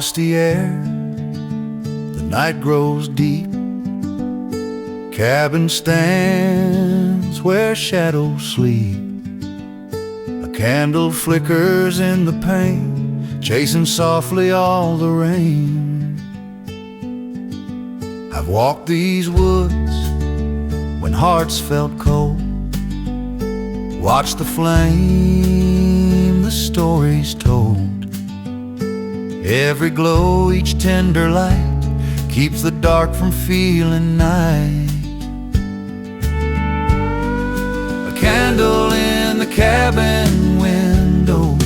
frosty air, the night grows deep. Cabin stands where shadows sleep. A candle flickers in the pane, chasing softly all the rain. I've walked these woods when hearts felt cold, watched the flame, the stories told. Every glow, each tender light, keeps the dark from feeling night. A candle in the cabin window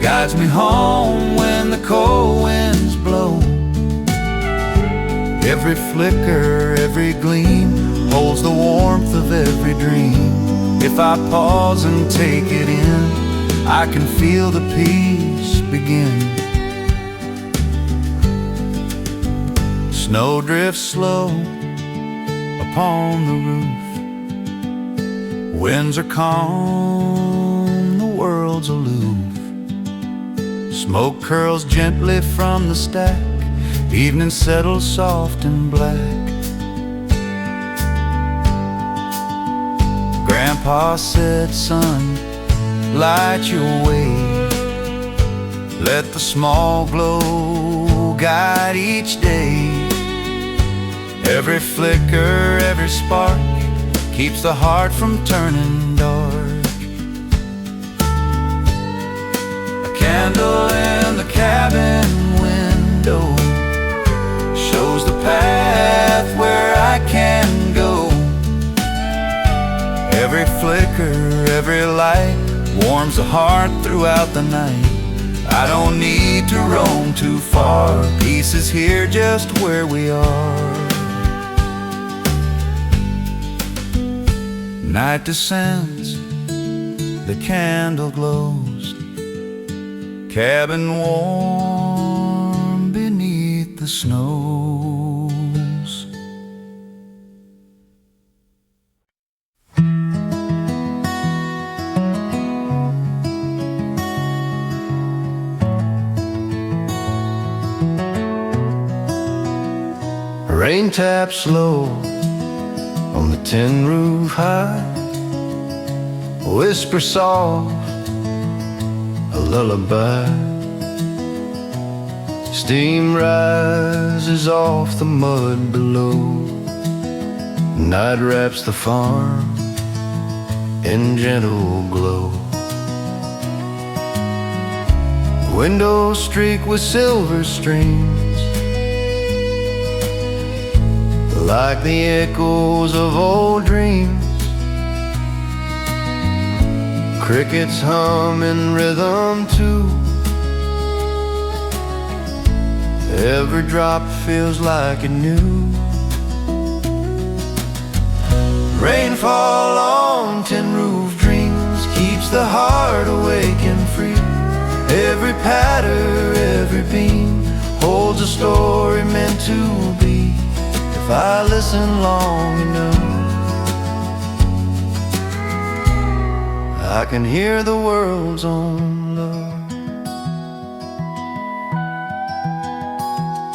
guides me home when the cold winds blow. Every flicker, every gleam holds the warmth of every dream. If I pause and take it in, I can feel the peace begin. Snow drifts slow upon the roof. Winds are calm, the world's aloof. Smoke curls gently from the stack, evening settles soft and black. Grandpa said, son, light your way. Let the small glow guide each day. Every flicker, every spark keeps the heart from turning dark. A candle in the cabin window shows the path where I can go. Every flicker, every light warms the heart throughout the night. I don't need to roam too far, peace is here just where we are. Night descends, the candle glows, cabin warm beneath the snows. Rain taps low on the tin roof high, whisper soft, a lullaby. Steam rises off the mud below. Night wraps the farm in gentle glow. Windows streak with silver streams, like the echoes of old dreams. Crickets hum in rhythm too. Every drop feels like it new. Rainfall on tin roof dreams keeps the heart awake and free. Every patter, every beam holds a story meant to be. If I listen long enough, I can hear the world's own love.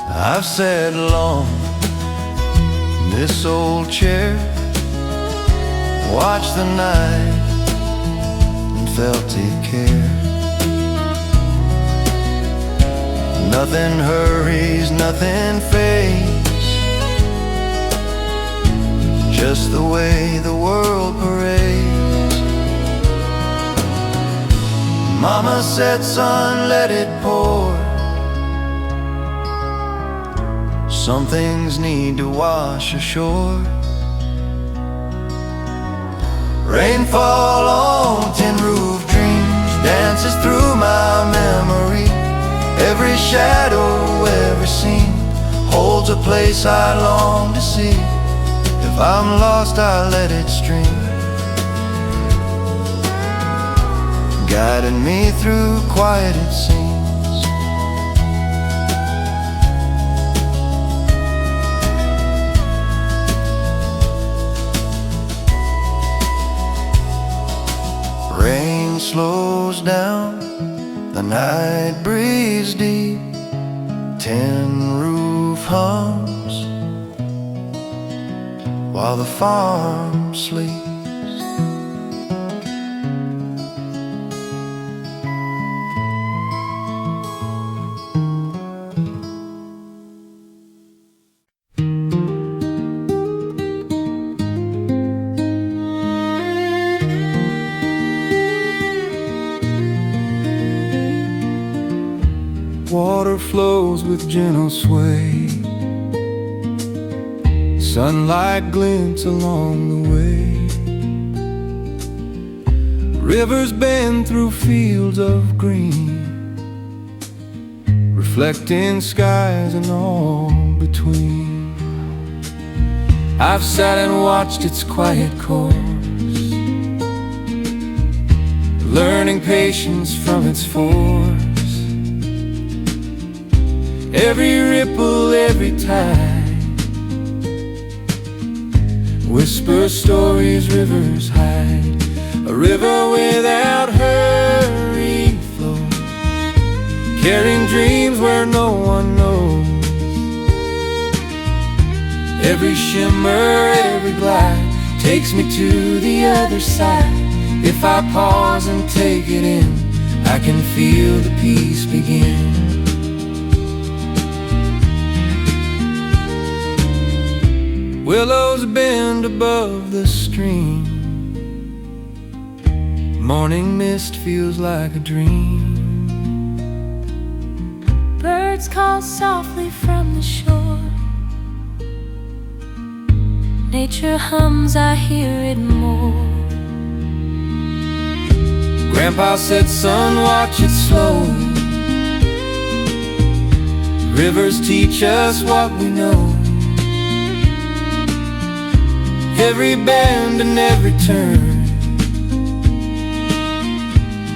I've sat long in this old chair, watched the night and felt it care. Nothing hurries, nothing fades, just the way the world parades. Mama said, son, let it pour. Some things need to wash ashore. Rainfall on tin roof dreams dances through my memory. Every shadow, every scene holds a place I long to see. If I'm lost, I let it stream, guiding me through quieted scenes. Rain slows down, the night breeze deep. tin roof hums while the farm sleeps. Water flows with gentle sway, sunlight glints along the way. Rivers bend through fields of green, reflecting skies and all between. I've sat and watched its quiet course, learning patience from its force. Every ripple, every tide whispers stories rivers hide. A river without hurry flows, carrying dreams where no one knows. Every shimmer, every glide takes me to the other side. If I pause and take it in, I can feel the peace begin. Willows bend above the stream, morning mist feels like a dream. Birds call softly from the shore, nature hums, I hear it more. Grandpa said, son, watch it slow. Rivers teach us what we know. Every bend and every turn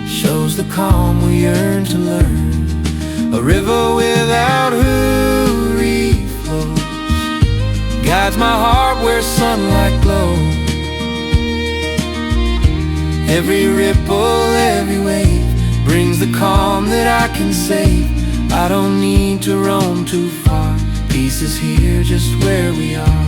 shows the calm we yearn to learn. A river without hurry flows, guides my heart where sunlight glows. Every ripple, every wave brings the calm that I can save. I don't need to roam too far, peace is here just where we are.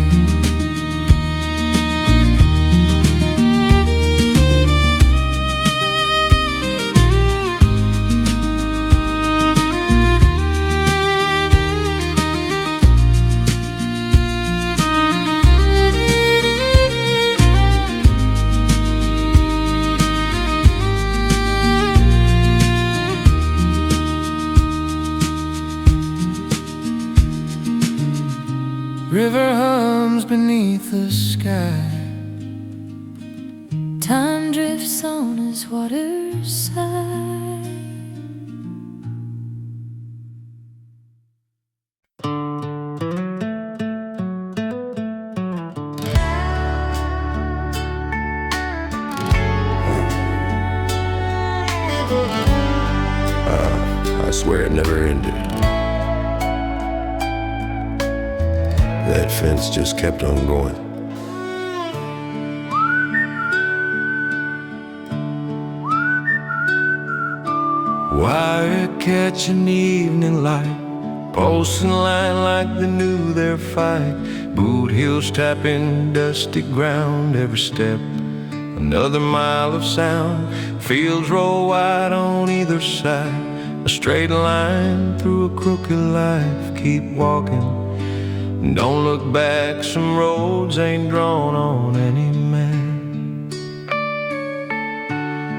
River hums beneath the sky, Time drifts on as waters sigh. I swear it never ended. That fence just kept on going. Wire catching evening light, posting line like they knew their fight. Boot heels tapping dusty ground, every step another mile of sound. Fields roll wide on either side, a straight line through a crooked life. Keep walking, don't look back, some roads ain't drawn on any man.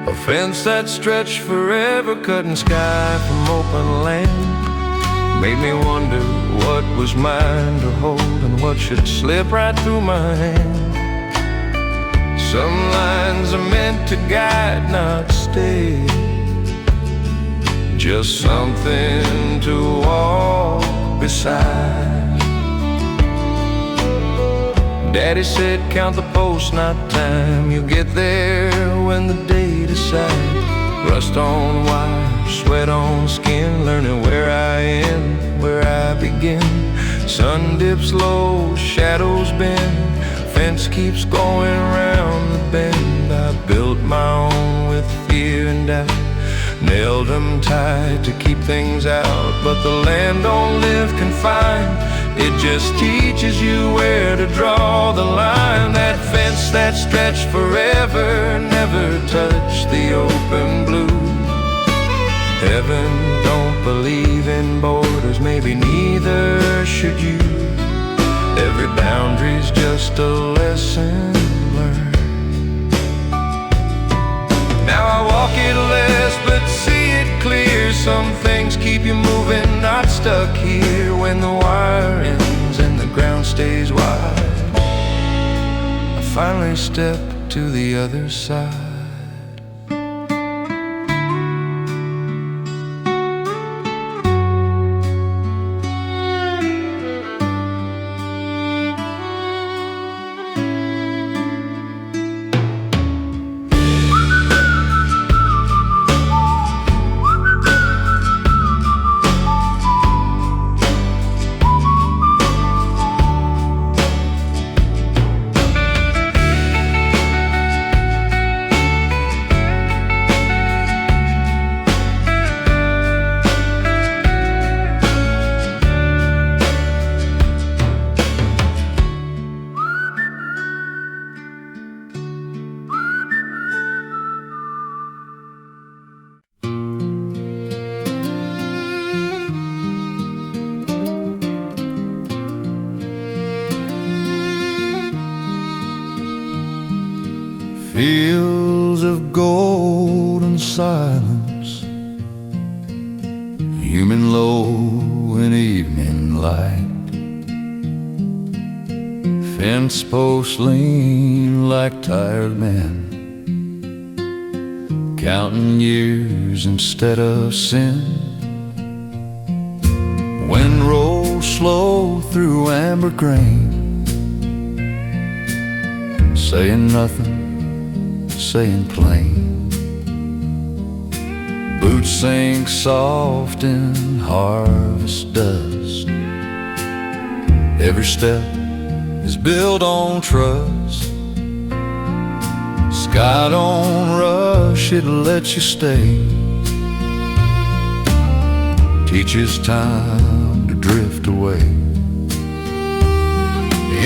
A fence that stretched forever, cutting sky from open land. Made me wonder what was mine to hold and what should slip right through my hand. Some lines are meant to guide, not stay, just something to walk beside. Daddy said count the posts, not time. You'll get there when the day decides. Rust on wire, sweat on skin, learning where I end, where I begin. Sun dips low, shadows bend, fence keeps going round the bend. I built my own with fear and doubt, nailed them tight to keep things out. But the land don't live confined, it just teaches you where to draw the line. That fence that stretched forever never touched the open blue. Heaven don't believe in borders, maybe neither should you. Every boundary's just a lesson learned. Now I walk it less but see it clear. Some things keep you moving, not stuck here. When the wire ends and the ground stays wide, I finally step to the other side. Fields of golden silence, human low in evening light. Fence posts lean like tired men, counting years instead of sin. Wind rolls slow through amber grain, saying nothing, saying plain. Boots sink soft in harvest dust. Every step is built on trust. Sky don't rush, it lets you stay. Teaches time to drift away.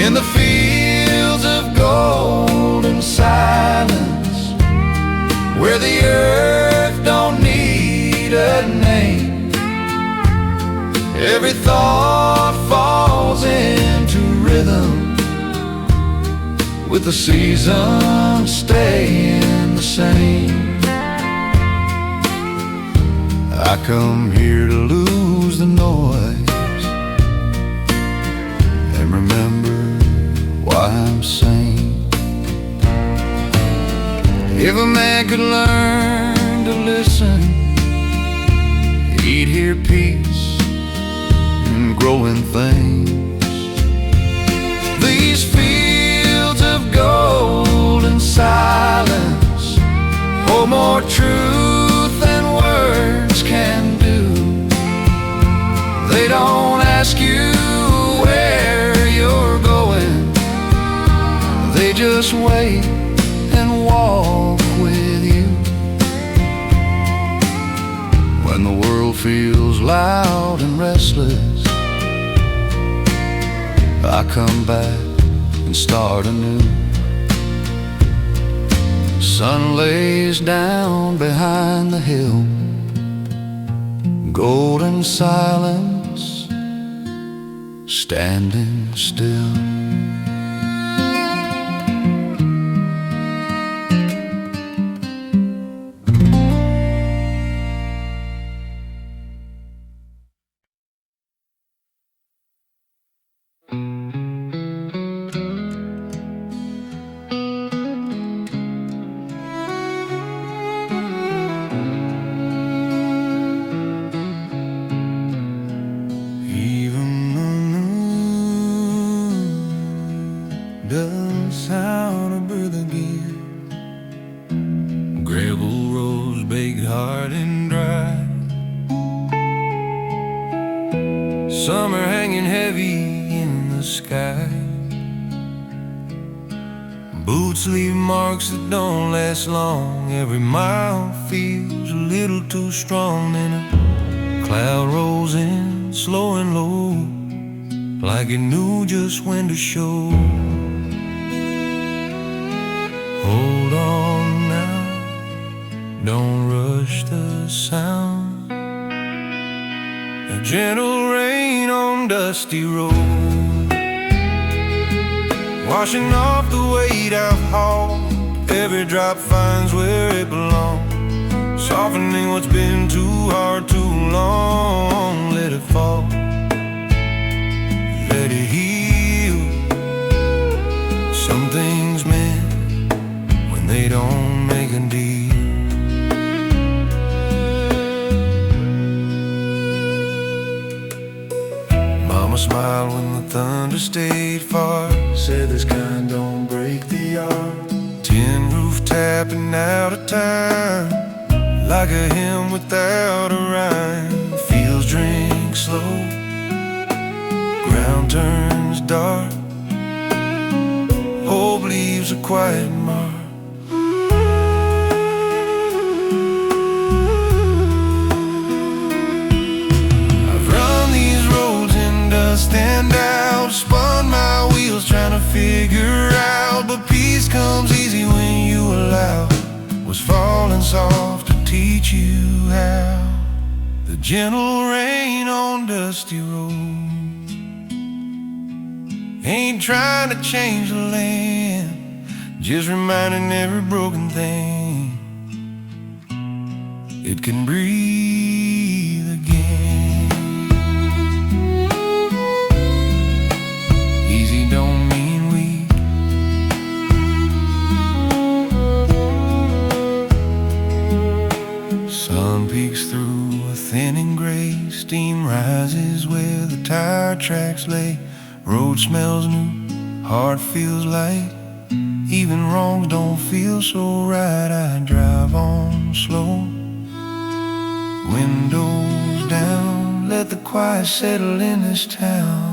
In the fields of golden silence, where the earth don't need a name, every thought falls into rhythm, with the seasons staying the same. I come here to lose the noise and remember why I'm sane. If a man could learn to listen, he'd hear peace and growing things. These fields of golden silence hold more truth than words can do. They don't ask you where you're going, they just wait and walk with you. When the world feels loud and restless, I come back and start anew. Sun lays down behind the hill, golden silence standing still. Doesn't sound a bird again. Gravel roads baked hard and dry. Summer hanging heavy in the sky. Boots leave marks that don't last long. Every mile feels a little too strong. Then a cloud rolls in, slow and low, like it knew just when to show. Hold on now, don't rush the sound. A gentle rain on dusty road, washing off the weight I've hauled. Every drop finds where it belongs, softening what's been too hard too long. Let it fall, let it heal. Some things meant when they don't make a deal. Mama smiled when the thunder stayed far, said this kind don't break the yard. Tin roof tapping out of time, like a hymn without a rhyme. Fields drink slow, ground turns dark, hope leaves a quiet mark. Stand out, spun my wheels trying to figure out, but peace comes easy when you allow what's falling soft to teach you how. The gentle rain on dusty road ain't trying to change the land, just reminding every broken thing it can breathe again. Don't mean weak. Sun peeks through a thinning gray, steam rises where the tire tracks lay. Road smells new, heart feels light, even wrongs don't feel so right. I drive on slow, windows down, let the quiet settle in this town.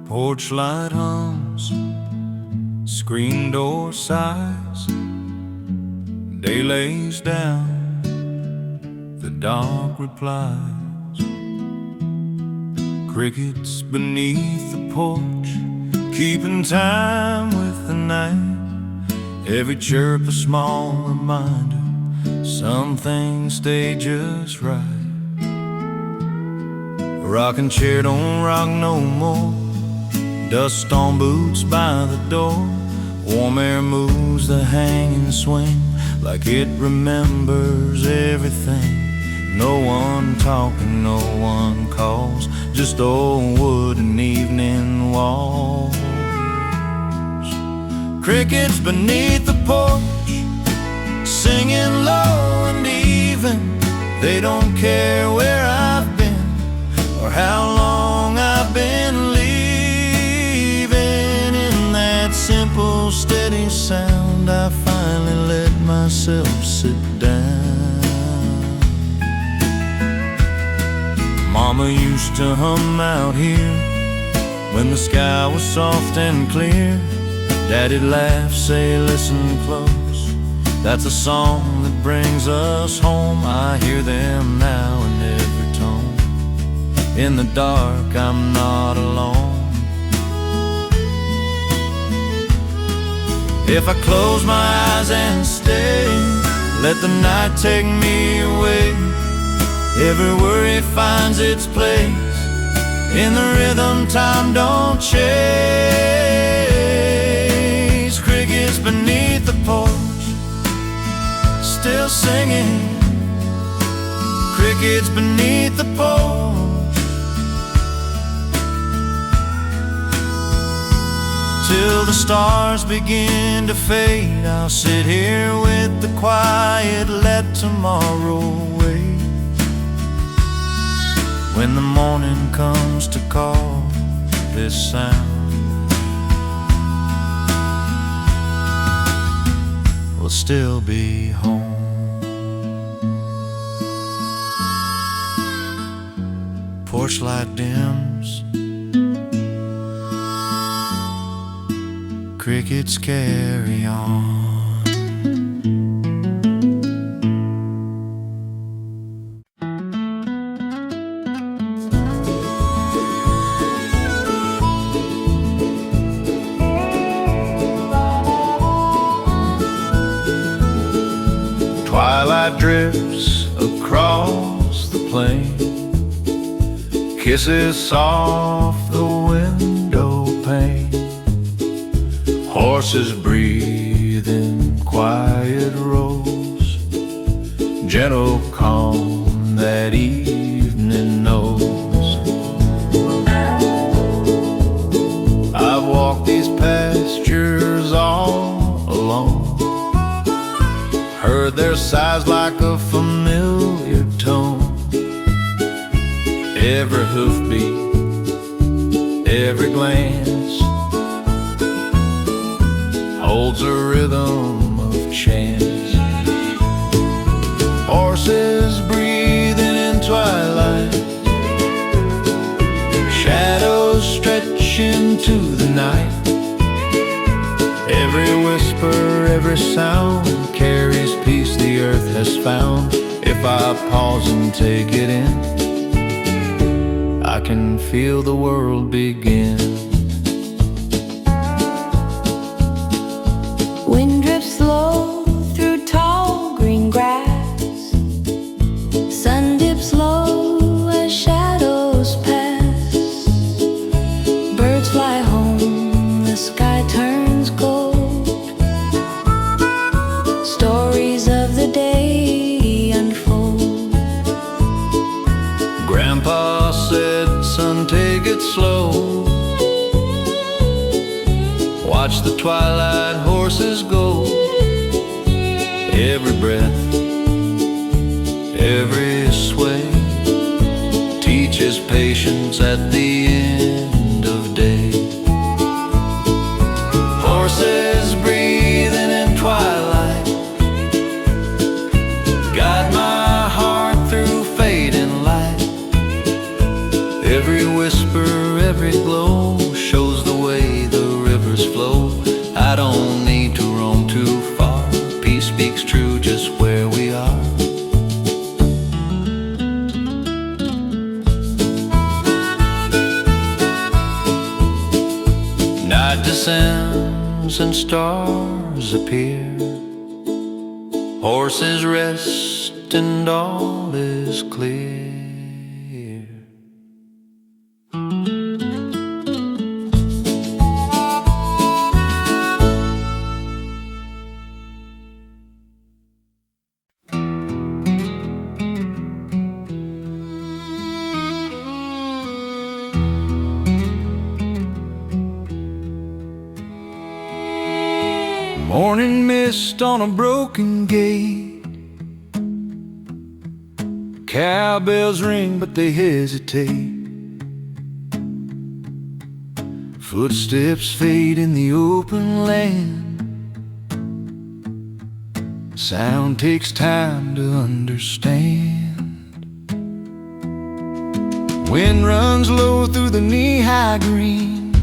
Porch light hums, screen door sighs. Day lays down, the dark replies. Crickets beneath the porch, keeping time with the night. Every chirp a small reminder, some things stay just right. A rocking chair don't rock no more, dust on boots by the door. Warm air moves the hanging swing like it remembers everything. No one talking, no one calls, just old wood and evening walls. Crickets beneath the porch, singing low and even. They don't care where I've been or how long I've been simple, steady sound. I finally let myself sit down. Mama used to hum out here when the sky was soft and clear. Daddy'd laugh, say, listen close, that's a song that brings us home. I hear them now in every tone. In the dark, I'm not alone. If I close my eyes and stay, let the night take me away. Every worry finds its place. In the rhythm, time don't chase. Crickets beneath the porch, still singing. Crickets beneath the porch. Till the stars begin to fade, I'll sit here with the quiet, let tomorrow wait. When the morning comes to call this sound, we'll still be home. Porch light dims, crickets carry on. Twilight drifts across the plain, kisses soft the window pane. Horses breathe in quiet rows, gentle calm that evening knows. I've walked these pastures all alone, heard their sighs like a familiar tone. Every hoofbeat, every glance holds a rhythm of chance. Horses breathing in twilight, shadows stretch into the night. Every whisper, every sound carries peace the earth has found. If I pause and take it in, I can feel the world begin. Wind drifts slow through tall green grass. Sun dips low as shadows pass. Birds fly home, the sky turns gold. Stories of the day unfold. Grandpa said, son, take it slow. Watch the twilight horses go. Every breath, every sway teaches patience at the end of day. Horses breathing in twilight guide my heart through fading light. Every whisper, every glow shows the way the rivers flow. I don't need to roam too far. Peace speaks true just where we are. Night descends and stars appear. Horses rest and all is clear. Morning mist on a broken gate. Cowbells ring but they hesitate. Footsteps fade in the open land. Sound takes time to understand. Wind runs low through the knee-high green,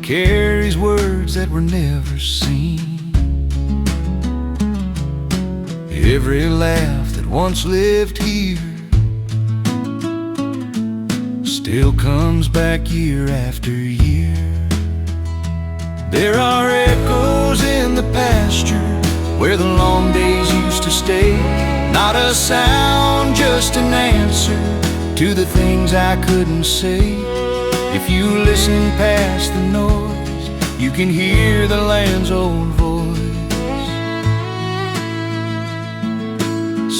carries words that were never seen. Every laugh that once lived here still comes back year after year. There are echoes in the pasture where the long days used to stay. Not a sound, just an answer to the things I couldn't say. If you listen past the noise, you can hear the land's own voice.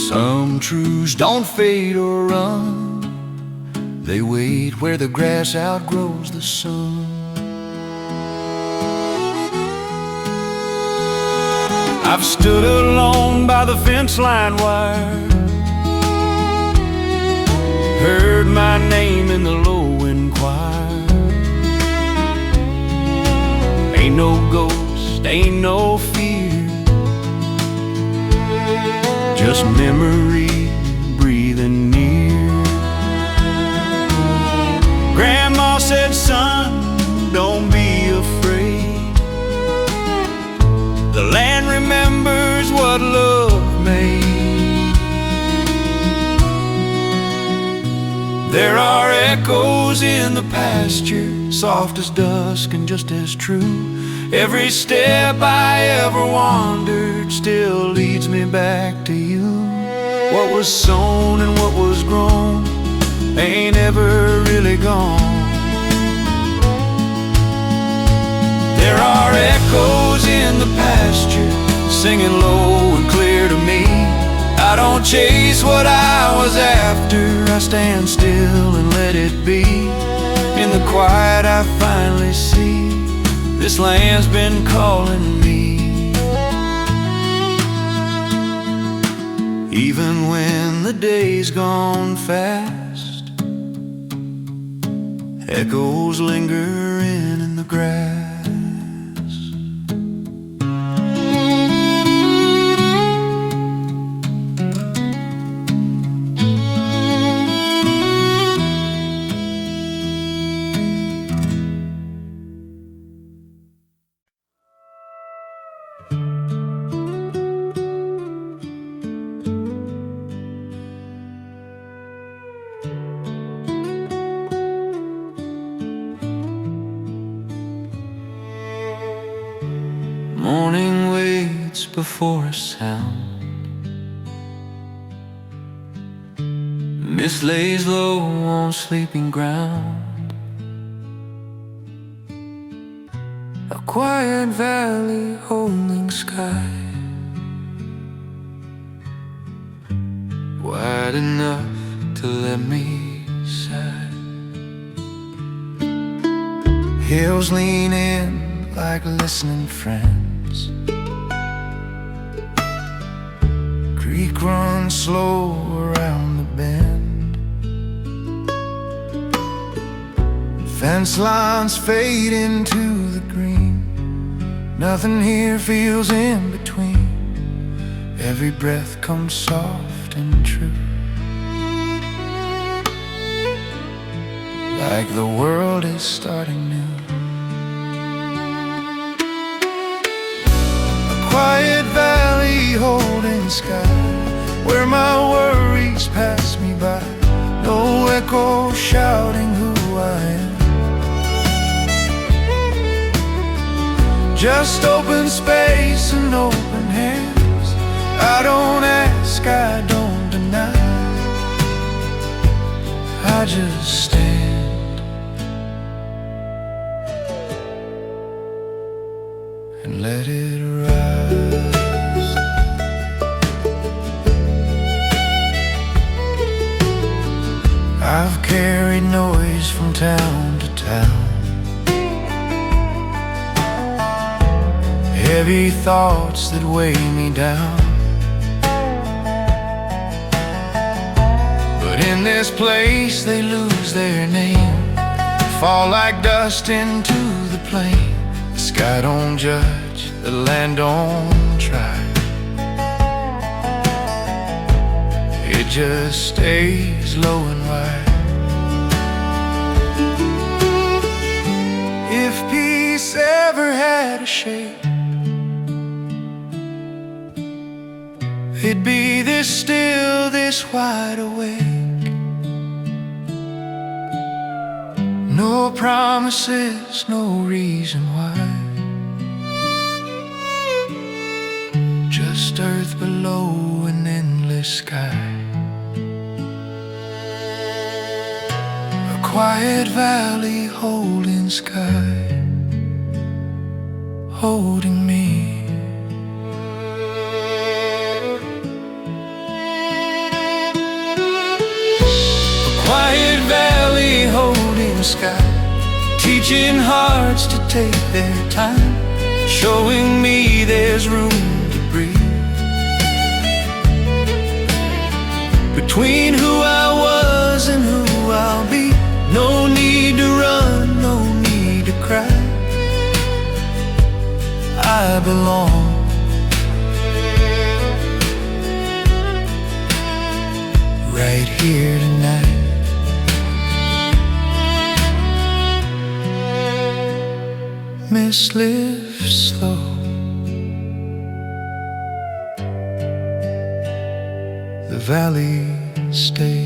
Some truths don't fade or run, they wait where the grass outgrows the sun. I've stood alone by the fence line wire, heard my name in the low end choir. Ain't no ghost, ain't no fear, just memory breathing near. Grandma said, son, don't be afraid. The land remembers what love made. There are echoes in the pasture, soft as dusk and just as true. Every step I ever wandered still leads me back to you. What was sown and what was grown ain't ever really gone. There are echoes in the pasture, singing low and clear to me. I don't chase what I was after, I stand still and let it be. In the quiet I finally see this land's been calling me. Even when the day's gone fast, echoes linger in the grass. Morning waits before a sound, mist lays low on sleeping ground. A quiet valley holding sky, wide enough to let me sigh. Hills lean in like listening friends, creek runs slow around the bend. Fence lines fade into the green, nothing here feels in between. Every breath comes soft and true, like the world is starting new. Quiet valley holding sky, where my worries pass me by. No echo shouting who I am, just open space and open hands. I don't ask, I don't deny, I just stand and let it rise. I've carried noise from town to town, heavy thoughts that weigh me down. But in this place they lose their name, fall like dust into the plain. The sky don't judge, the land don't try, it just stays low and wide. If peace ever had a shape, it'd be this still, this wide awake. No promises, no reason why, quiet valley holding sky, holding me. A quiet valley holding sky, teaching hearts to take their time, showing me there's room to breathe between who I was and who I'll be. No need to run, no need to cry. I belong. Right here tonight. Miss, live slow. The valley stays.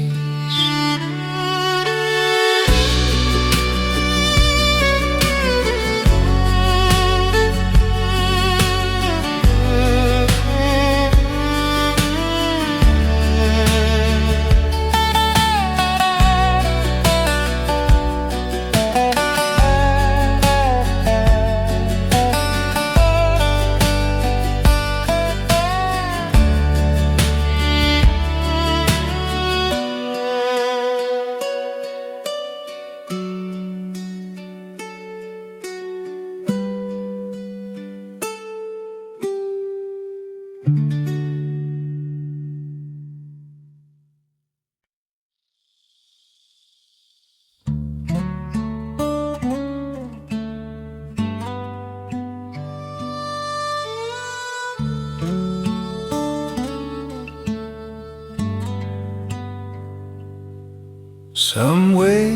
Somewhere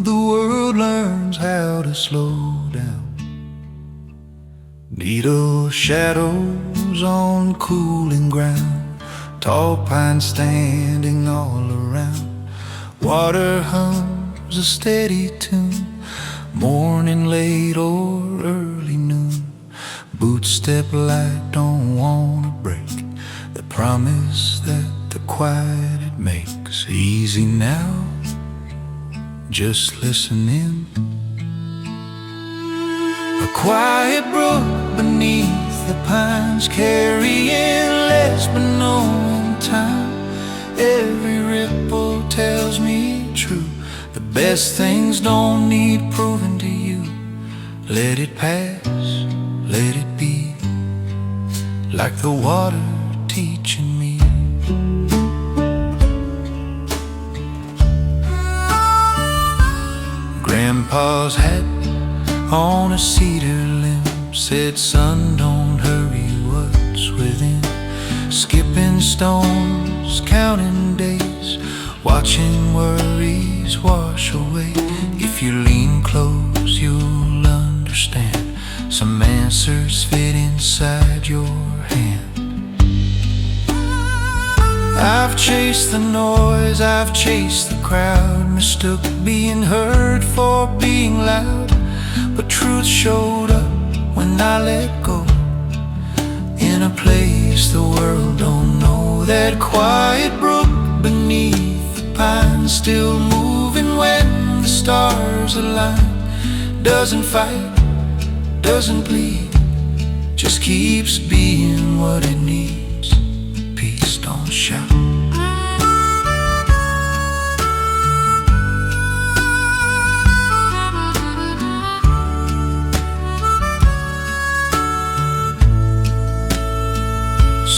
the world learns how to slow down. Needle shadows on cooling ground, tall pines standing all around. Water hums a steady tune, morning late or early noon. Boots step light, don't wanna break the promise that the quiet it makes. Easy now, just listen in. A quiet brook beneath the pines, carrying less but knowing time. Every ripple tells me true, the best things don't need proving to you. Let it pass, let it be, like the water teaching me. Grandpa's hat on a cedar limb said, son, don't hurry what's within. Skipping stones, counting days, watching worries wash away. If you lean close, you'll understand. Some answers fit inside your hand. I've chased the noise, I've chased the crowd, mistook being heard for being loud. But truth showed up when I let go, in a place the world don't know. That quiet brook beneath the pines, still moving when the stars align. Doesn't fight, doesn't bleed, just keeps being what it needs. Peace, don't shout.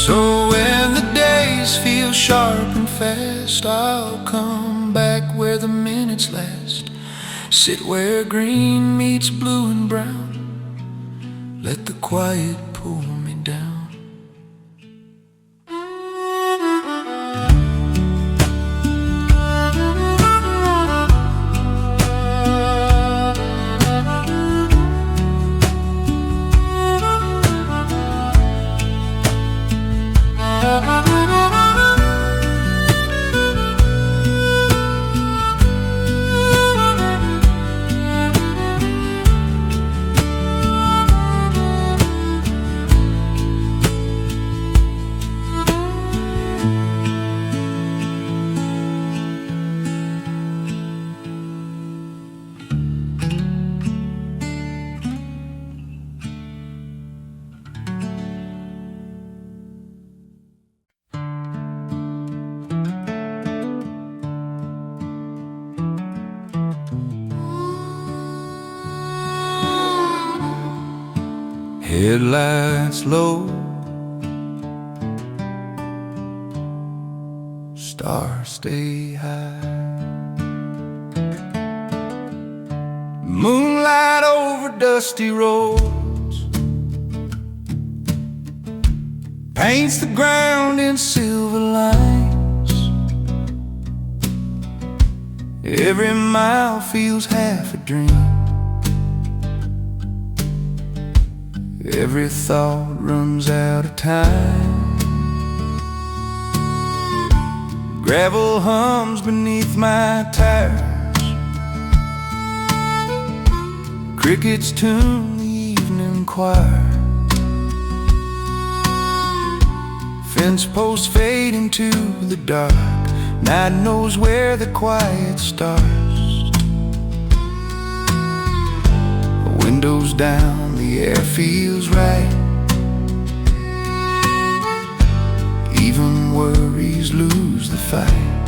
So when the days feel sharp and fast, I'll come back where the minutes last. Sit where green meets blue and brown. Let the quiet pull me down. Headlights low, stars stay high. Moonlight over dusty roads paints the ground in silver lines. Every mile feels half a dream. Every thought runs out of time. Gravel hums beneath my tires. Crickets tune the evening choir. Fence posts fade into the dark. Night knows where the quiet starts. Windows down, the air feels right. Even worries lose the fight.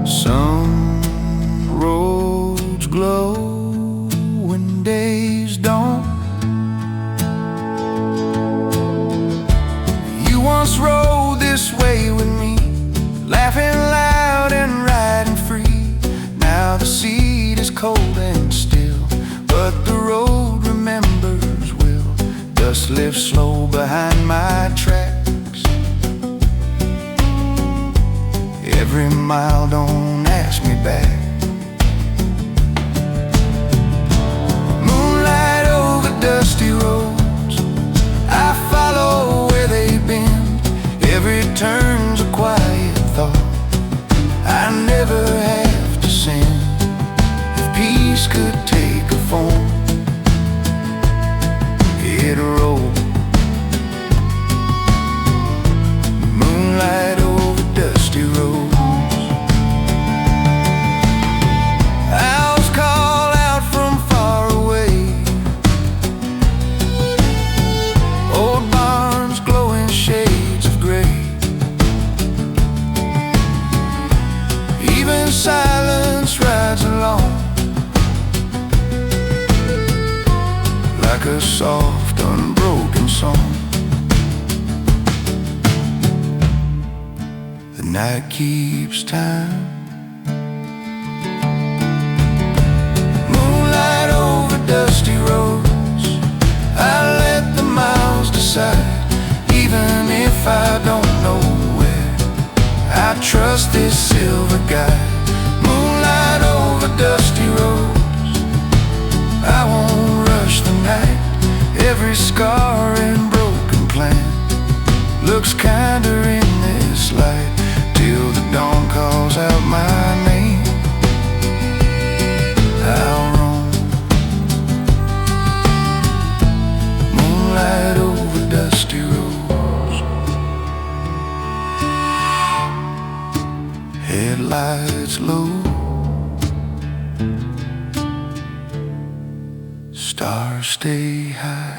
Some roads glow when days don't. You once rode this way with me, laughing loud and riding free. Now the seat is cold and still, but the road remembers will. Dust lifts slow behind my tracks. Every mile don't ask me back. Moonlight over dusty roads, I follow where they've been. Every turn's a quiet thought I never have to send. If peace could take a form, it'd roll. Moonlight over dusty roads. Owls call out from far away. Old barns glow in shades of gray. Even silence rides along, like a soft, unbroken song. The night keeps time. Moonlight over dusty roads, I let the miles decide. Even if I don't know where, I trust this silver guide. Moonlight over dusty roads, I won't rush the night. Every scar and broken plan looks kinder in this light, till the dawn calls out my name. I'll roam. Moonlight over dusty roads. Headlights low, stars stay high.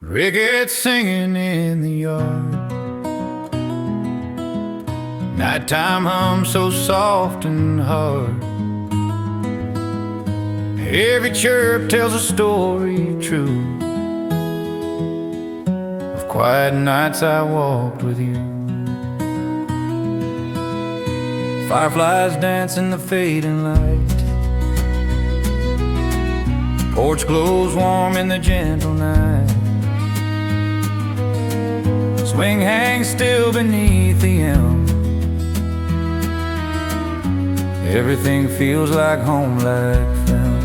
Crickets singing in the yard. Nighttime hum so soft and hard. Every chirp tells a story true. Of quiet nights I walked with you. Fireflies dance in the fading light. Porch glows warm in the gentle night. Swing hangs still beneath the elm. Everything feels like home, like film.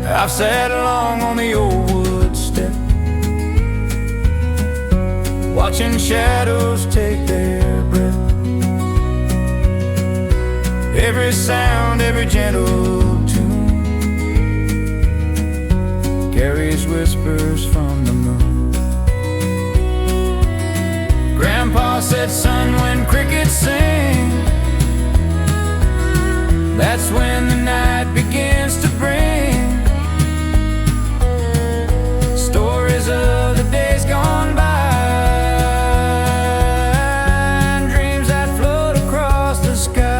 I've sat along on the old wood step, watching shadows take their breath. Every sound, every gentle tune carries whispers from the moon. Grandpa said, son, when crickets sing, that's when the night begins to bring stories of the days gone by, and dreams that float across the sky.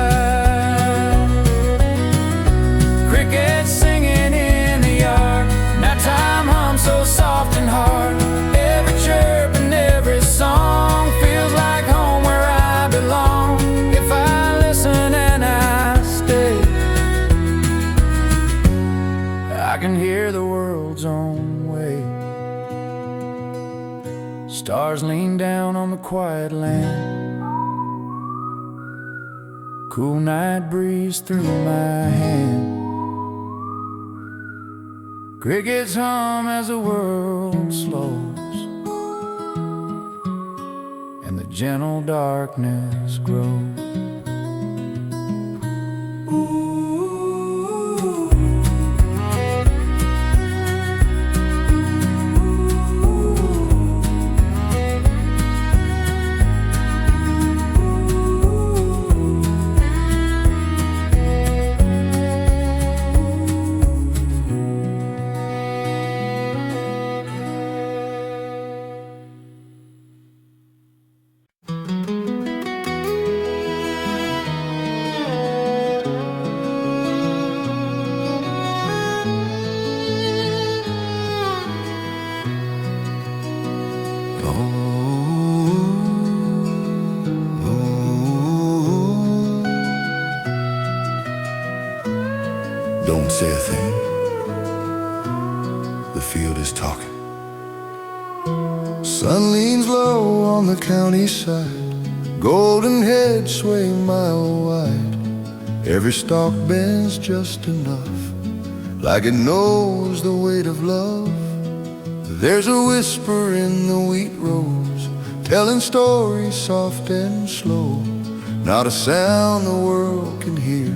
Crickets singing in the yard, nighttime hum so soft and hard. Every chirp and every song feels like home, where I belong. If I listen and I stay, I can hear the world's own way. Stars lean down on the quiet land. Cool night breeze through my hand. Crickets hum as the world slows, and the gentle darkness grows. Don't say a thing. The field is talking. Sun leans low on the county side. Golden head sway mile wide. Every stalk bends just enough, like it knows the weight of love. There's a whisper in the wheat rows, telling stories soft and slow. Not a sound the world can hear,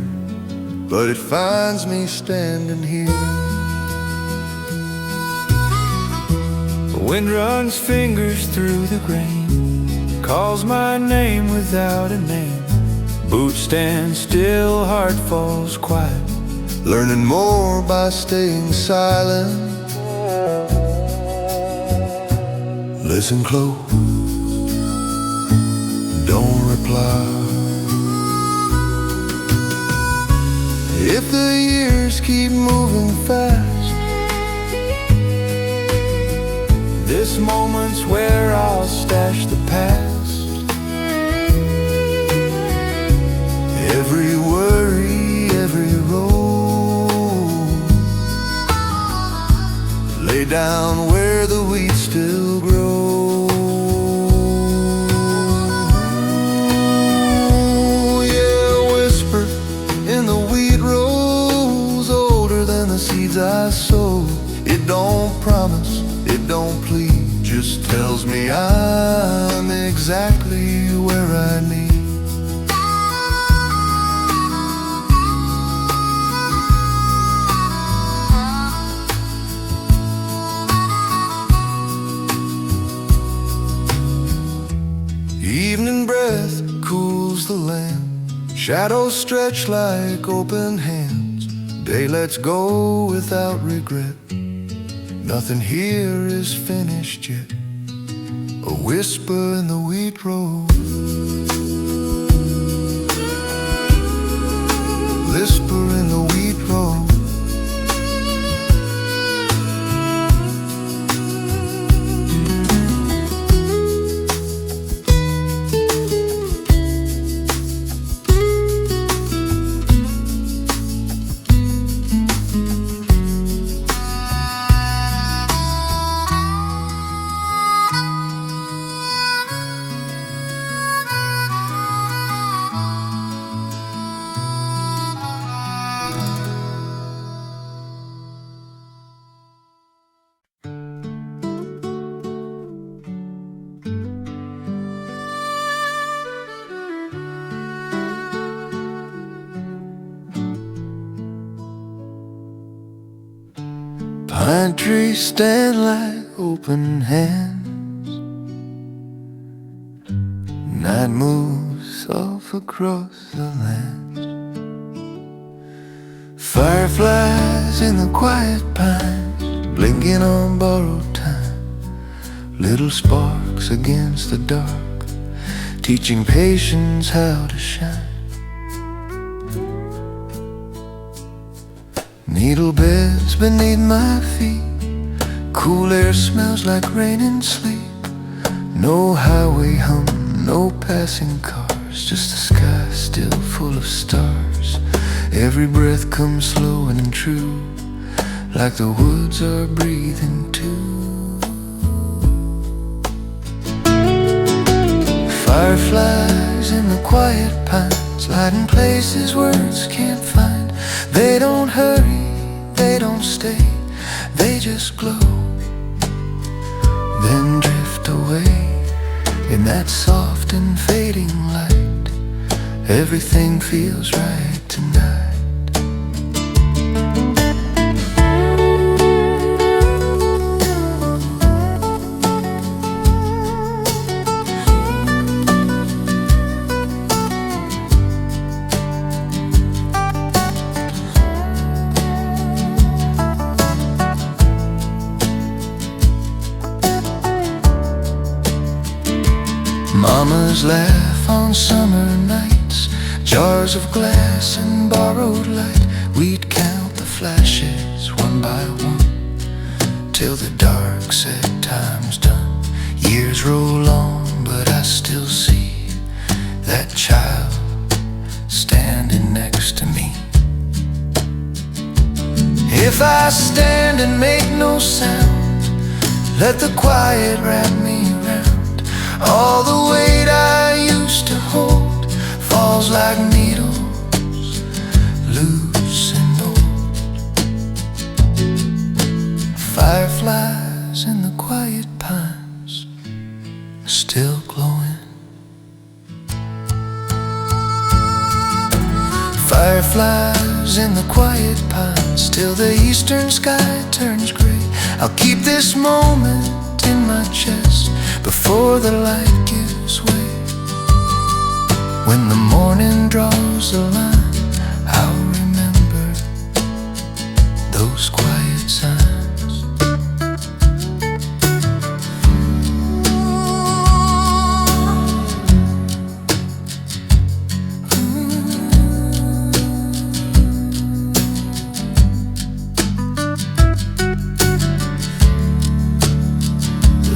but it finds me standing here. The wind runs fingers through the grain, calls my name without a name. Boots stand still, heart falls quiet, learning more by staying silent. Listen close, don't reply. If the years keep moving fast, this moment's where I'll stash the past. Every worry, every road, lay down where the wheat still grows. Yeah, whisper in the wheat rows, older than the seeds I sow. It don't promise, it don't plead, just tells me I'm exactly where I need. Evening breath cools the land, shadows stretch like open hands. Day lets go without regret, nothing here is finished yet. A whisper in the wheat road, whisper in the wheat road. Pine trees stand like open hands. Night moves off across the land. Fireflies in the quiet pines, blinking on borrowed time. Little sparks against the dark, teaching patience how to shine. Needle beds beneath my feet, cool air smells like rain and sleep. No highway hum, no passing cars, just a sky still full of stars. Every breath comes slow and true, like the woods are breathing too. Fireflies in the quiet pines, lighting places words can't find. They don't hurry, they don't stay, they just glow, then drift away in that soft and fading light. Everything feels right tonight. Mamas laugh on summer nights, jars of glass and borrowed light. We'd count the flashes one by one, till the dark said time's done. Years roll on, but I still see that child standing next to me. If I stand and make no sound, let the quiet wrap me around. All the weight I used to hold falls like needles, loose and old. Fireflies in the quiet pines, still glowing. Fireflies in the quiet pines, till the eastern sky turns gray. I'll keep this moment in my chest before the light gives way. When the morning draws the line, I'll remember those quiet signs.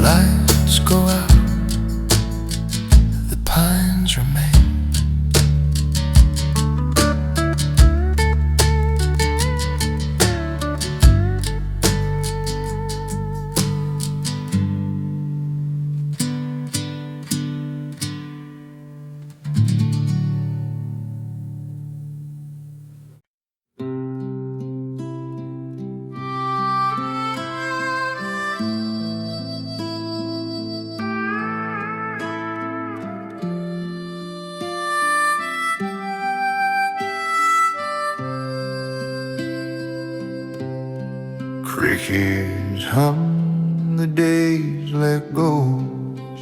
Lights go out, the pines remain. Crickets hum, the days let go.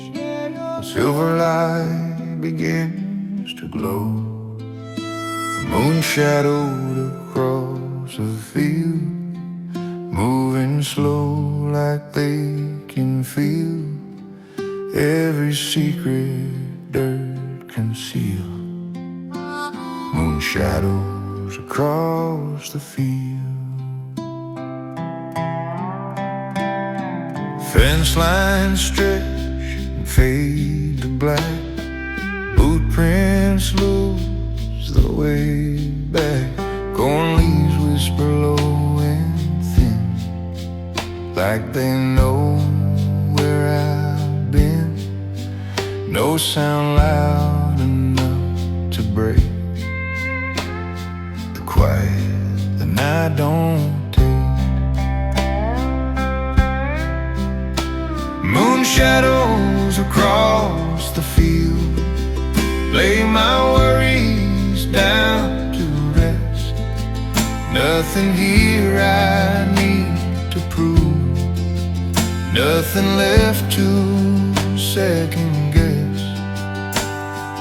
The silver light begins to glow. The moon shadowed across the field, moving slow like they can feel every secret dirt concealed. Moon shadows across the field. Fence lines stretch and fade to black. Boot prints lose the way back. Corn leaves whisper low and thin, like they know where I've been. No sound loud enough to break the quiet the night don't take. Moon shadows across the field, lay my worries down to rest. Nothing here I need to prove. nothing left to second guess.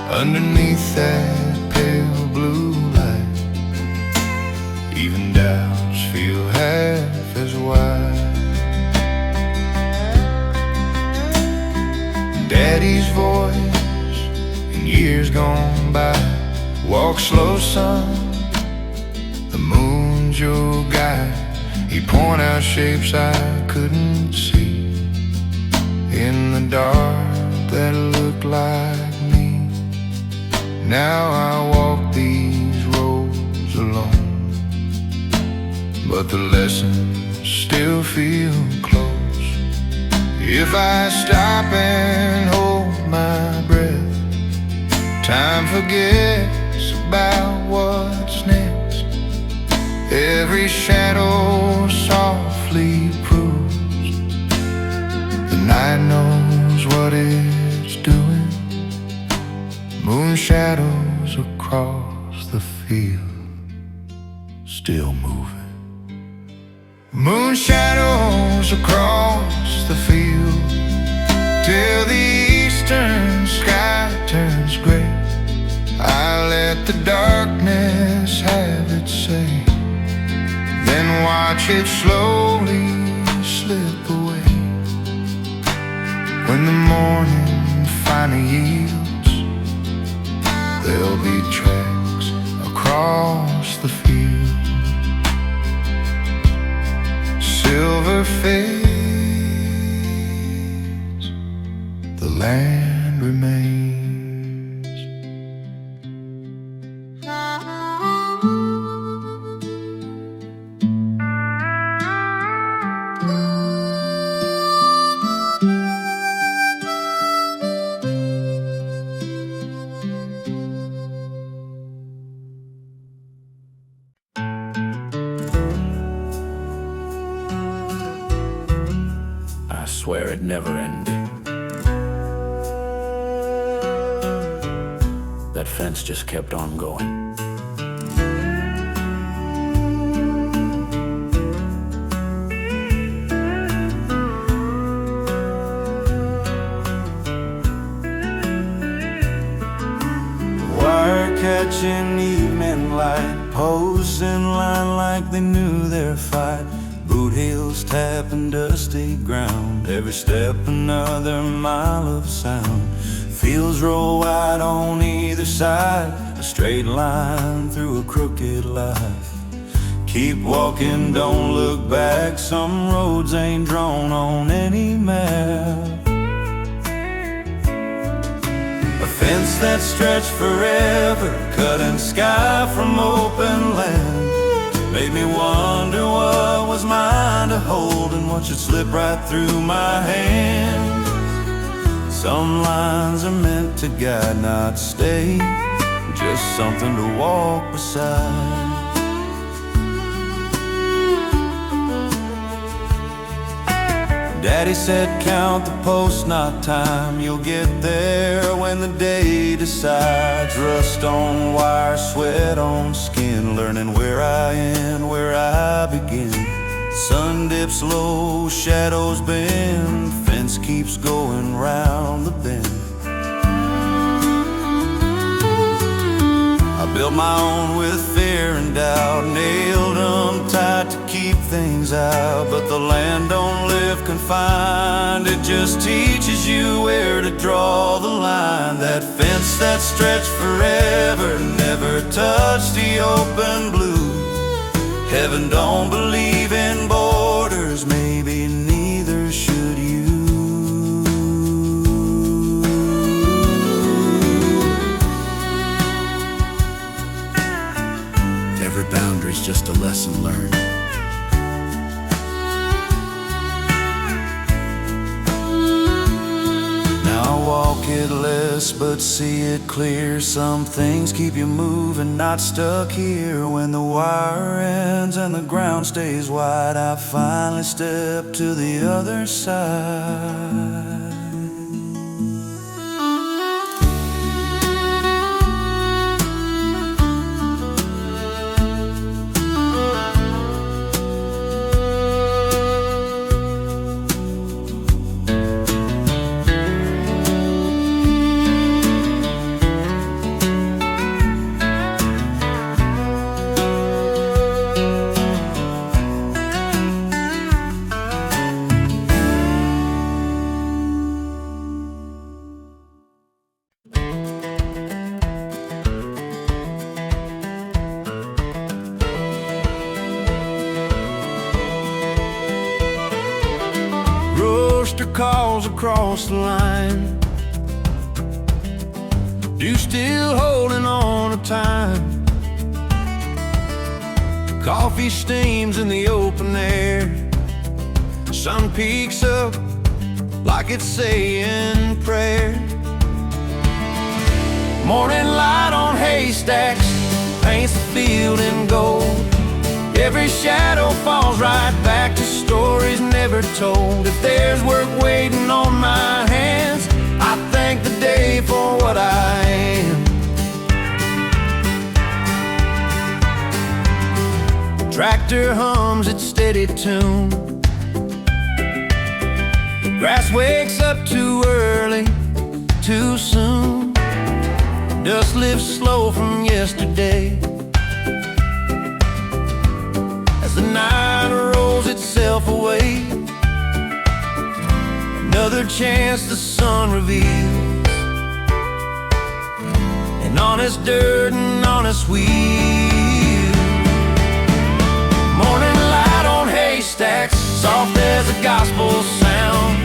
Underneath that pale blue light, even doubts feel half as wide. Daddy's voice in years gone by: walk slow, son, the moon's your guide. He'd point out shapes I couldn't see in the dark that looked like me. Now I walk these roads alone, but the lessons still feel close. If I stop and hold my breath, time forgets about what's next. Every shadow softly proves the night knows what it's doing. Moon shadows across the field, still moving. Moon shadows across the field, till the eastern sky turns gray. I let the darkness have its say, then watch it slowly slip away. When the morning finally yields, there'll be tracks across the field. Silver fades, the land remains. I swear it never ended. That fence just kept on going. Wire catching evening light, posts in line like they knew their fight. Boot heels tapping dusty ground, every step another mile of sound. Fields roll wide on either side, a straight line through a crooked life. Keep walking, don't look back, some roads ain't drawn on any map. A fence that stretched forever, cutting sky from open land, made me wonder what was mine to hold and what should slip right through my hand. Some lines are meant to guide, not stay, just something to walk beside. Daddy said count the posts, not time. You'll get there when the day decides. Rust on wire, sweat on skin, learning where I end, where I begin. Sun dips low, shadows bend, fence keeps going round the bend. I built my own with fear and doubt, nailed them tight to keep things out. But the land don't live confined, it just teaches you where to draw the line. That fence that stretched forever never touched the open blue. Heaven don't believe in borders, maybe neither should you. Every boundary's just a lesson learned. Now I walk it less but see it clear. Some things keep you moving, not stuck here. When the wire ends and the ground stays wide, I finally step to the other side. falls across the line. You still holding on to time. Coffee steams in the open air. Sun peeks up like it's saying prayer. Morning light on haystacks paints the field in gold. Every shadow falls right back to stories never told. If there's work waiting on my hands, I thank the day for what I am. Tractor hums its steady tune. Grass wakes up too early, too soon. Dust lifts slow from yesterday. As the night rolls itself away, another chance the sun reveals. An honest dirt and honest wheel. Morning light on haystacks, soft as a gospel sound.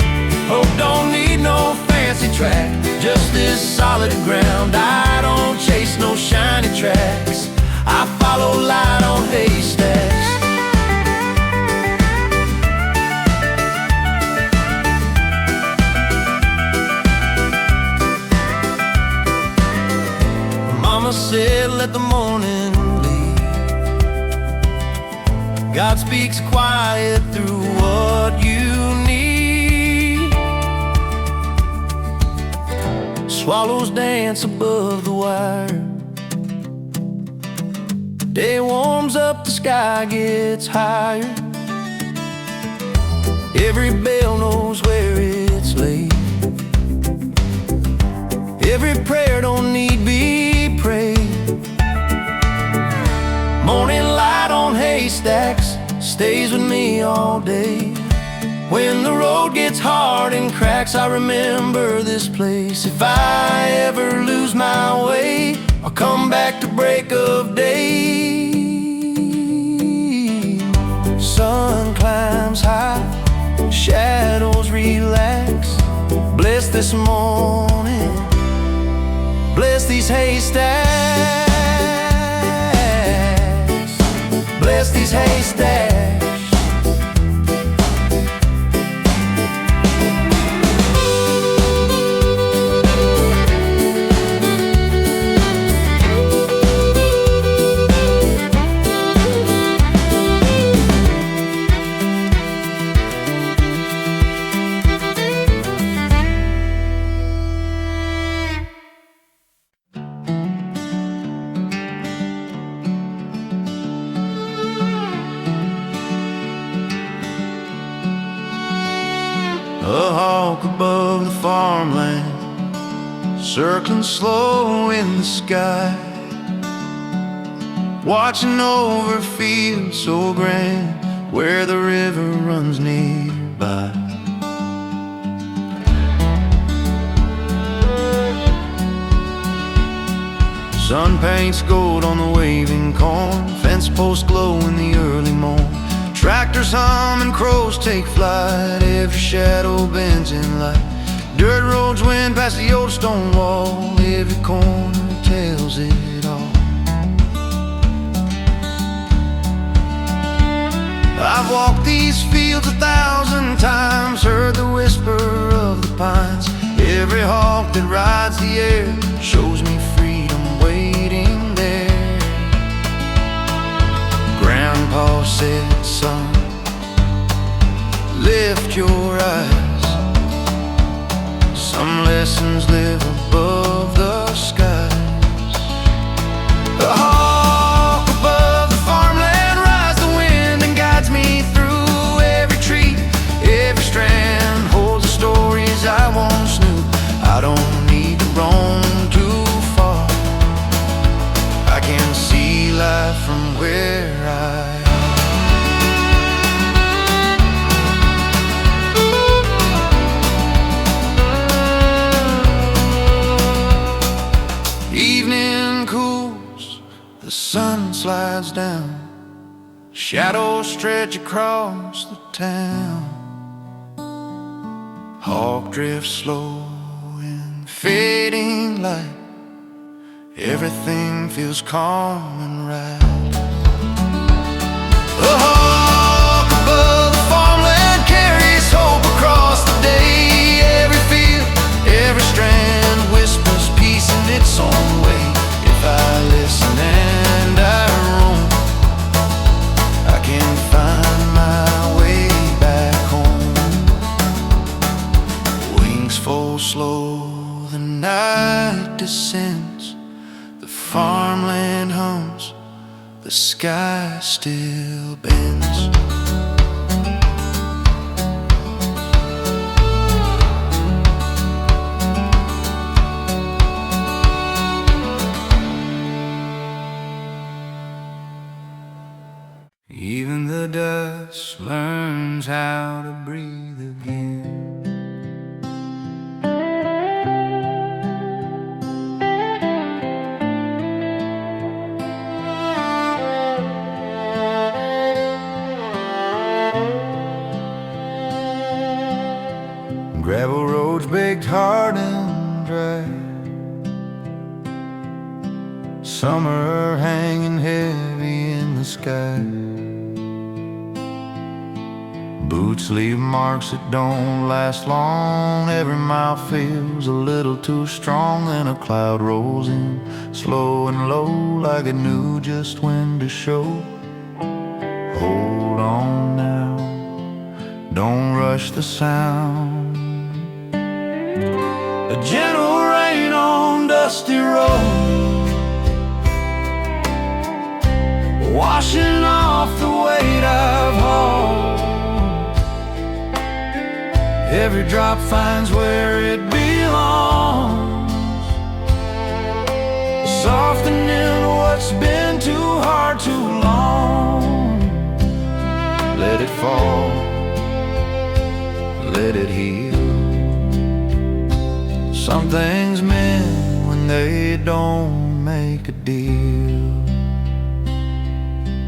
Hope don't need no fancy track, just this solid ground. I don't chase no shiny tracks, I follow light on haystacks. Mama said let the morning lead. God speaks quiet through what you need. Swallows dance above the wire. Day warms up, the sky gets higher. Every bell knows where it's laid. Every prayer don't need be prayed. Morning light on haystacks stays with me all day. When the road gets hard and cracks, I remember this place. If I ever lose my way, I'll come back to break of day. Sun climbs high, shadows relax. Bless this morning, bless these haystacks, bless these haystacks. A hawk above the farmland, circling slow in the sky, watching over fields so grand where the river runs nearby. Sun paints gold on the waving corn, fence posts glow in the early morn. Tractors hum and crows take flight, every shadow bends in light. Dirt roads wind past the old stone wall, every corner tells it all. I've walked these fields 1,000 times, heard the whisper of the pines. Every hawk that rides the air shows me freedom waiting there. Grandpa said, son, lift your eyes. Some lessons live above the skies. The hawk above the farmland rides the wind and guides me through every tree. Every strand holds the stories I once knew. I don't need to roam too far, I can see life from where I am. Evening cools, the sun slides down, shadows stretch across the town. Hawk drifts slow in fading light. Everything feels calm and right. A hawk above the farmland carries hope across the day. Every field, every strand whispers peace in its own way. If I listen and I roam, I can find my way back home. Wings fall slow, the night descends, the farmland hums, the sky still bends. Even the dust learns how to breathe again. Gravel roads baked hard and dry, summer hanging heavy in the sky. Boots leave marks that don't last long. Every mile feels a little too strong. Then a cloud rolls in, slow and low, like it knew just when to show. Hold on now, don't rush the sound. A gentle rain on dusty road, washing off the weight I've hauled. Every drop finds where it belongs, softening what's been too hard too long. Let it fall, let it heal. Some things mend when they don't make a deal.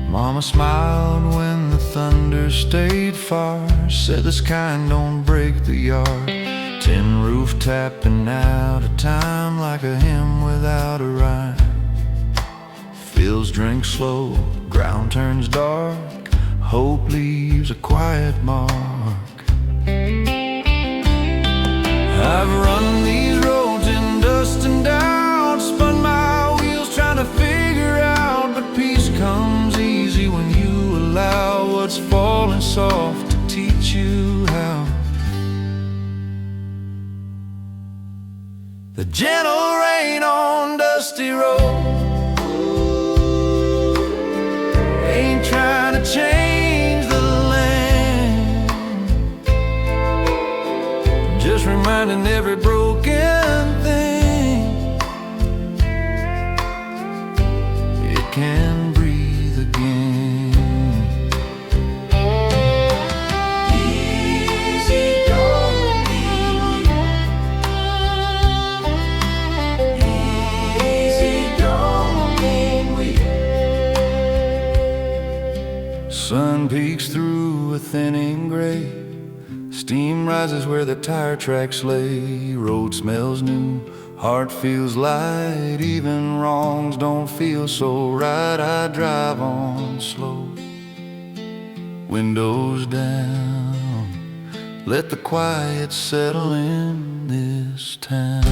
Mama smiled when the thunder stayed far, said this kind don't break the yard. Tin roof tapping out of time like a hymn without a rhyme. Fields drink slow, ground turns dark, hope leaves a quiet mark. I've run these roads in dust and doubt, spun my wheels trying to figure out, but peace comes easy when you allow what's falling soft to teach you how. The gentle rain on dusty road ain't trying to change the land, just reminding every broken thing it can breathe again. Easy going, easy going. Sun peeks through a thinning gray, steam rises where the tire tracks lay. Road smells new, heart feels light, even wrongs don't feel so right. I drive on slow, windows down, let the quiet settle in this town.